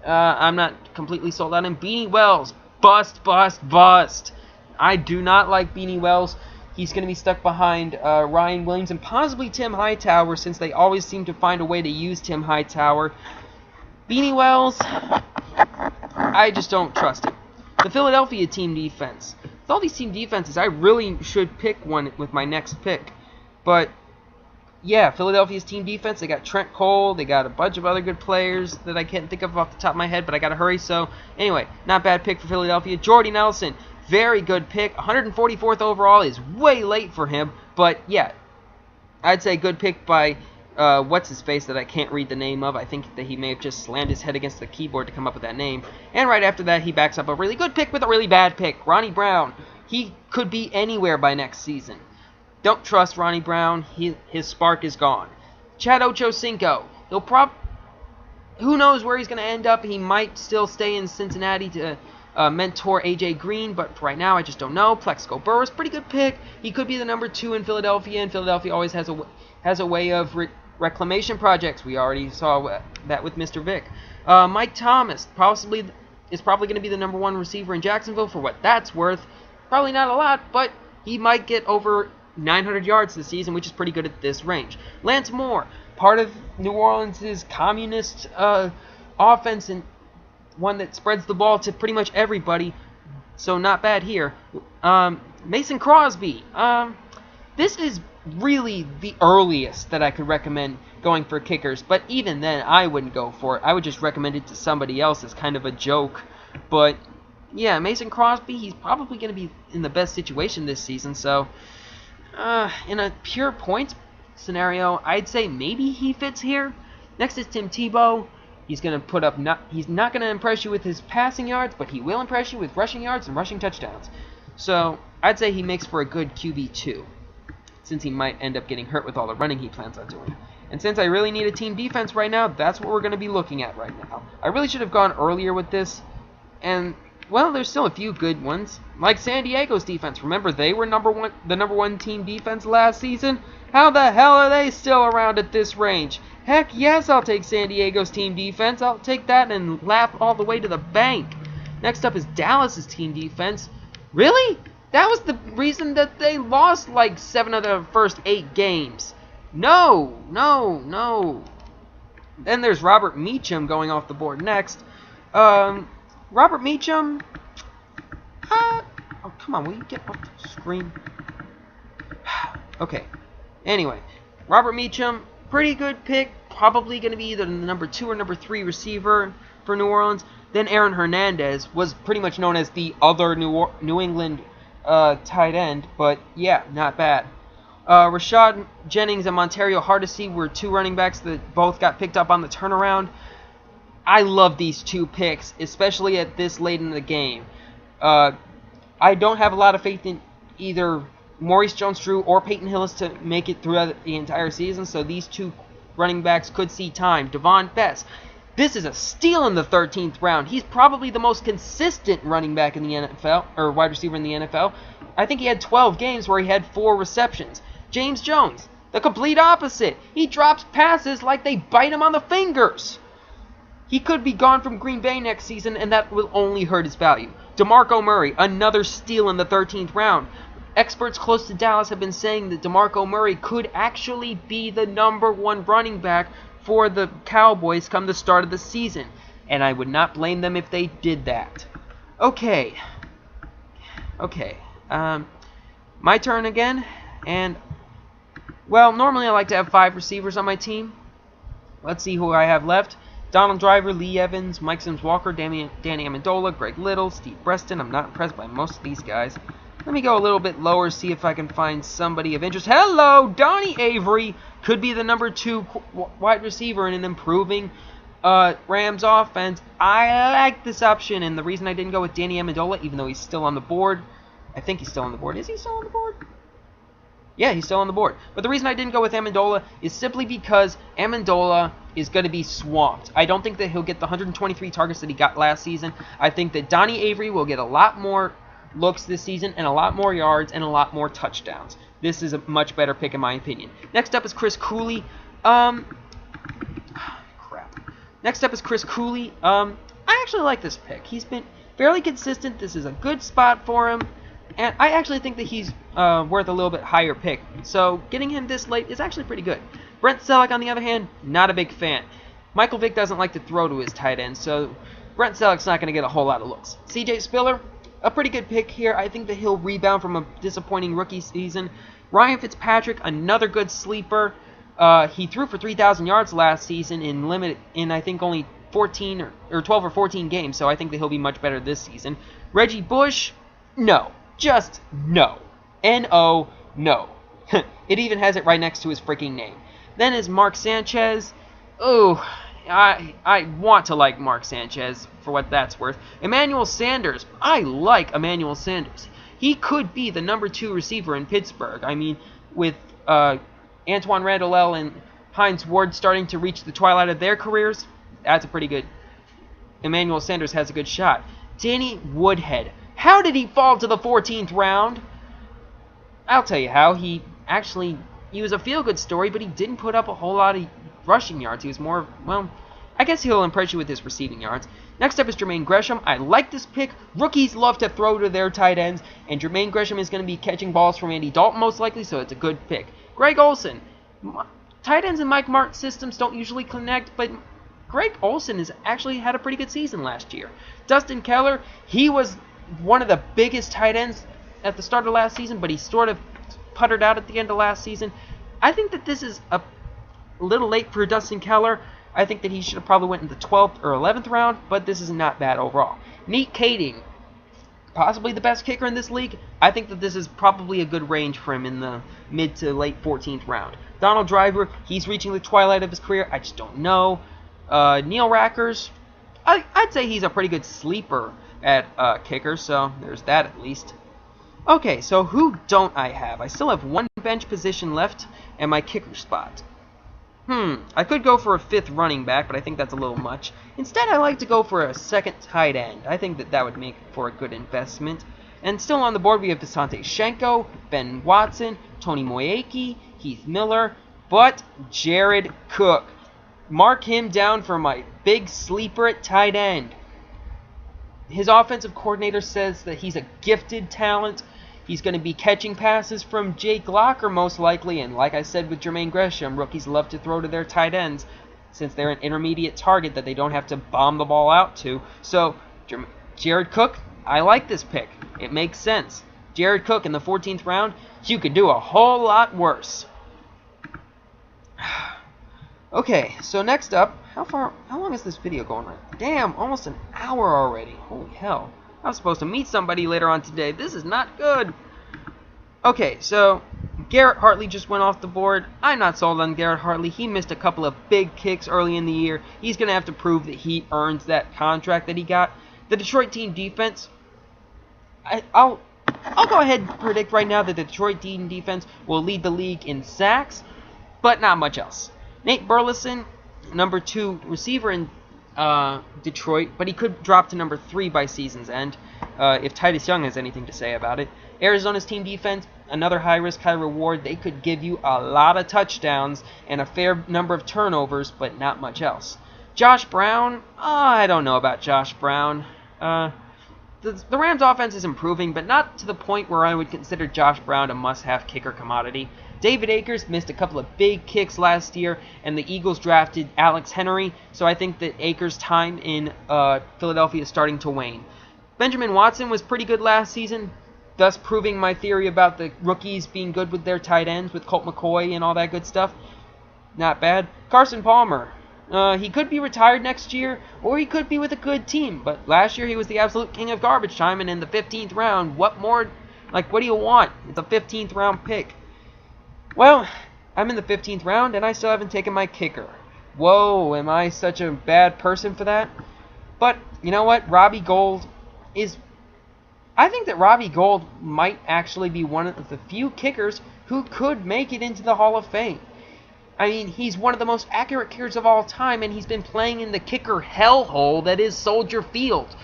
I'm not completely sold on him. Beanie Wells. Bust, bust, bust. I do not like Beanie Wells. He's going to be stuck behind Ryan Williams and possibly Tim Hightower, since they always seem to find a way to use Tim Hightower. Beanie Wells, I just don't trust him. The Philadelphia team defense. With all these team defenses, I really should pick one with my next pick. But, yeah, Philadelphia's team defense, they got Trent Cole, they got a bunch of other good players that I can't think of off the top of my head, but I got to hurry. So, anyway, not bad pick for Philadelphia. Jordy Nelson. Very good pick. 144th overall is way late for him. But, yeah, I'd say good pick by what's-his-face that I can't read the name of. I think that he may have just slammed his head against the keyboard to come up with that name. And right after that, he backs up a really good pick with a really bad pick. Ronnie Brown. He could be anywhere by next season. Don't trust Ronnie Brown. His spark is gone. Chad Ochocinco. Who knows where he's going to end up. He might still stay in Cincinnati to mentor A.J. Green, but for right now, I just don't know. Plexico Burress, pretty good pick. He could be the number 2 in Philadelphia, and Philadelphia always has a way of reclamation projects. We already saw that with Mr. Vick. Mike Thomas is probably going to be the number 1 receiver in Jacksonville for what that's worth. Probably not a lot, but he might get over 900 yards this season, which is pretty good at this range. Lance Moore, part of New Orleans' communist offense and one that spreads the ball to pretty much everybody, so not bad here. Mason Crosby. This is really the earliest that I could recommend going for kickers, but even then, I wouldn't go for it. I would just recommend it to somebody else as kind of a joke. But, yeah, Mason Crosby, he's probably going to be in the best situation this season, so in a pure points scenario, I'd say maybe he fits here. Next is Tim Tebow. He's going to put up, he's not going to impress you with his passing yards, but he will impress you with rushing yards and rushing touchdowns. So, I'd say he makes for a good QB2, since he might end up getting hurt with all the running he plans on doing. And since I really need a team defense right now, that's what we're going to be looking at right now. I really should have gone earlier with this, and, well, there's still a few good ones. Like San Diego's defense. Remember, they were the number 1 team defense last season? How the hell are they still around at this range? Heck yes, I'll take San Diego's team defense. I'll take that and laugh all the way to the bank. Next up is Dallas's team defense. Really? That was the reason that they lost like 7 of their first 8 games. No, no, no. Then there's Robert Meacham going off the board next. Robert Meacham. Oh, come on, will you get off the screen? Okay. Anyway, Robert Meacham, pretty good pick. Probably going to be either the number 2 or number 3 receiver for New Orleans. Then Aaron Hernandez was pretty much known as the other New England tight end. But yeah, not bad. Rashad Jennings and Montario Hardesty were 2 running backs that both got picked up on the turnaround. I love these 2 picks, especially at this late in the game. I don't have a lot of faith in either Maurice Jones-Drew or Peyton Hillis to make it throughout the entire season, so these 2 running backs could see time. Devon Best. This is a steal in the 13th round. He's probably the most consistent running back in the NFL, or wide receiver in the NFL. I think he had 12 games where he had 4 receptions. James Jones, the complete opposite. He drops passes like they bite him on the fingers. He could be gone from Green Bay next season, and that will only hurt his value. DeMarco Murray, another steal in the 13th round. Experts close to Dallas have been saying that DeMarco Murray could actually be the number 1 running back for the Cowboys come the start of the season. And I would not blame them if they did that. Okay. My turn again. And, well, normally I like to have 5 receivers on my team. Let's see who I have left. Donald Driver, Lee Evans, Mike Sims-Walker, Danny Amendola, Greg Little, Steve Preston. I'm not impressed by most of these guys. Let me go a little bit lower, see if I can find somebody of interest. Hello, Donnie Avery. Could be the number 2 wide receiver in an improving Rams offense. I like this option, and the reason I didn't go with Danny Amendola, even though he's still on the board, I think he's still on the board. Is he still on the board? Yeah, he's still on the board. But the reason I didn't go with Amendola is simply because Amendola is going to be swamped. I don't think that he'll get the 123 targets that he got last season. I think that Donnie Avery will get a lot more looks this season and a lot more yards and a lot more touchdowns. This is a much better pick in my opinion. Next up is Chris Cooley. Next up is Chris Cooley. I actually like this pick. He's been fairly consistent. This is a good spot for him. And I actually think that he's worth a little bit higher pick. So getting him this late is actually pretty good. Brent Selleck, on the other hand, not a big fan. Michael Vick doesn't like to throw to his tight end, so Brent Selleck's not going to get a whole lot of looks. C.J. Spiller, a pretty good pick here. I think that he'll rebound from a disappointing rookie season. Ryan Fitzpatrick, another good sleeper. He threw for 3,000 yards last season in I think only 14 or 12 or 14 games, so I think that he'll be much better this season. Reggie Bush, no. Just no. N-O, no. It even has it right next to his freaking name. Then is Mark Sanchez. Oh, I want to like Mark Sanchez for what that's worth. Emmanuel Sanders. I like Emmanuel Sanders. He could be the number 2 receiver in Pittsburgh. I mean, with Antoine Randall and Hines Ward starting to reach the twilight of their careers, that's a pretty good. Emmanuel Sanders has a good shot. Danny Woodhead. How did he fall to the 14th round? I'll tell you how. He was a feel-good story, but he didn't put up a whole lot of rushing yards. He was more, well, I guess he'll impress you with his receiving yards. Next up is Jermaine Gresham. I like this pick. Rookies love to throw to their tight ends, and Jermaine Gresham is going to be catching balls from Andy Dalton most likely, so it's a good pick. Greg Olsen. Tight ends in Mike Martin's systems don't usually connect, but Greg Olsen has actually had a pretty good season last year. Dustin Keller, he was one of the biggest tight ends at the start of last season, but he sort of puttered out at the end of last season. I think that this is a little late for Dustin Keller. I think that he should have probably went in the 12th or 11th round, but this is not bad overall. Nate Kading, possibly the best kicker in this league. I think that this is probably a good range for him in the mid to late 14th round. Donald Driver, he's reaching the twilight of his career. I just don't know. Neil Rackers, I'd say he's a pretty good sleeper at kicker, so there's that at least. Okay, so who don't I have? I still have 1 bench position left and my kicker spot. I could go for a 5th running back, but I think that's a little much. Instead, I like to go for a 2nd tight end. I think that would make for a good investment. And still on the board, we have Visanthe Shenko, Ben Watson, Tony Moyeki, Heath Miller, but Jared Cook. Mark him down for my big sleeper at tight end. His offensive coordinator says that he's a gifted talent. He's going to be catching passes from Jake Locker most likely, and like I said with Jermaine Gresham, rookies love to throw to their tight ends since they're an intermediate target that they don't have to bomb the ball out to. So, Jared Cook, I like this pick. It makes sense. Jared Cook in the 14th round, you could do a whole lot worse. Okay, so next up, how long is this video going on? Damn, almost an hour already. Holy hell. I was supposed to meet somebody later on today. This is not good. Okay, so Garrett Hartley just went off the board. I'm not sold on Garrett Hartley. He missed a couple of big kicks early in the year. He's going to have to prove that he earns that contract that he got. The Detroit team defense, I'll go ahead and predict right now that the Detroit team defense will lead the league in sacks, but not much else. Nate Burleson, number 2 receiver in Detroit, but he could drop to number 3 by season's end if Titus Young has anything to say about it. Arizona's team defense, another high risk, high reward. They could give you a lot of touchdowns and a fair number of turnovers, but not much else. Josh Brown, I don't know about Josh Brown. The Rams' offense is improving, but not to the point where I would consider Josh Brown a must-have kicker commodity. David Akers missed a couple of big kicks last year, and the Eagles drafted Alex Henry, so I think that Akers' time in Philadelphia is starting to wane. Benjamin Watson was pretty good last season, thus proving my theory about the rookies being good with their tight ends, with Colt McCoy and all that good stuff. Not bad. Carson Palmer. He could be retired next year, or he could be with a good team. But last year he was the absolute king of garbage time, and in the 15th round, what more? Like, what do you want? It's a 15th round pick. Well, I'm in the 15th round, and I still haven't taken my kicker. Whoa, am I such a bad person for that? But, you know what? Robbie Gould is... I think that Robbie Gould might actually be one of the few kickers who could make it into the Hall of Fame. I mean, he's one of the most accurate kickers of all time, and he's been playing in the kicker hellhole that is Soldier Field.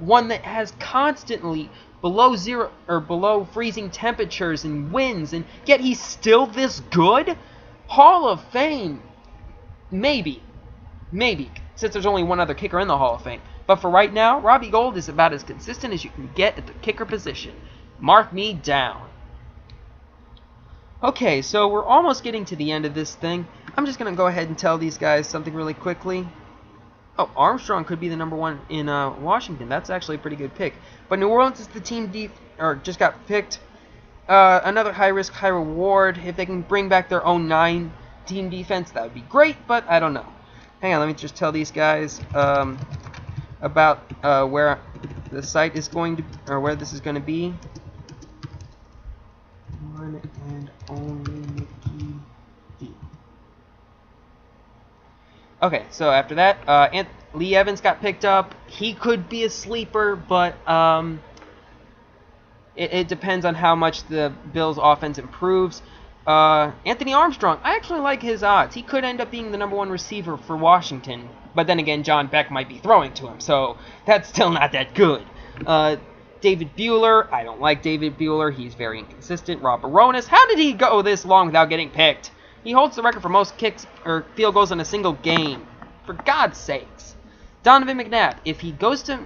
One that has constantly below zero or below freezing temperatures and winds, and yet he's still this good? Hall of Fame. Maybe, since there's only one other kicker in the Hall of Fame. But for right now, Robbie Gould is about as consistent as you can get at the kicker position. Mark me down. Okay, so we're almost getting to the end of this thing. I'm just going to go ahead and tell these guys something really quickly. Oh, Armstrong could be the number 1 in Washington. That's actually a pretty good pick. But New Orleans is the team just got picked. Another high risk, high reward. If they can bring back their own 9 team defense, that would be great, but I don't know. Hang on, let me just tell these guys about where the site is going to, or where this is going to be. One and only NickyV. Okay, so after that, Lee Evans got picked up. He could be a sleeper, but it depends on how much the Bills' offense improves. Anthony Armstrong, I actually like his odds. He could end up being the number 1 receiver for Washington, but then again, John Beck might be throwing to him, so that's still not that good. David Buehler, I don't like David Buehler. He's very inconsistent. Rob Baronis, how did he go this long without getting picked? He holds the record for most kicks or field goals in a single game. For God's sakes. Donovan McNabb, if he goes to,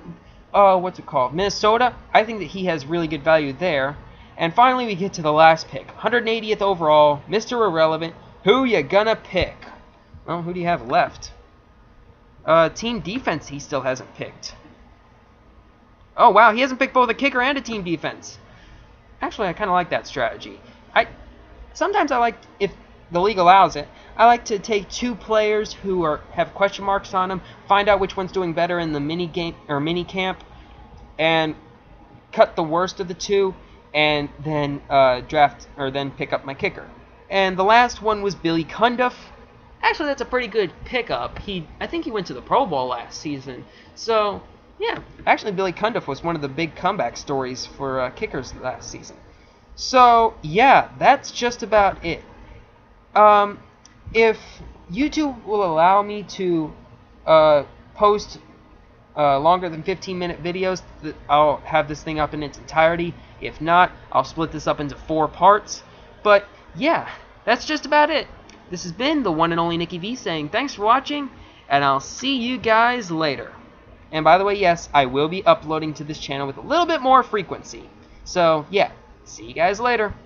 Minnesota, I think that he has really good value there. And finally, we get to the last pick. 180th overall, Mr. Irrelevant. Who you gonna pick? Well, who do you have left? Team defense he still hasn't picked. Oh, wow, he hasn't picked both a kicker and a team defense. Actually, I kind of like that strategy. Sometimes I like, if the league allows it, I like to take 2 players who have question marks on them, find out which one's doing better in the mini camp, and cut the worst of the 2, and then then pick up my kicker. And the last one was Billy Cundiff. Actually, that's a pretty good pickup. I think he went to the Pro Bowl last season. So, yeah. Actually, Billy Cundiff was one of the big comeback stories for kickers last season. So, yeah, that's just about it. If YouTube will allow me to post longer than 15-minute videos, I'll have this thing up in its entirety. If not, I'll split this up into 4 parts. But, yeah, that's just about it. This has been the one and only NickyV saying thanks for watching, and I'll see you guys later. And by the way, yes, I will be uploading to this channel with a little bit more frequency. So, yeah, See you guys later.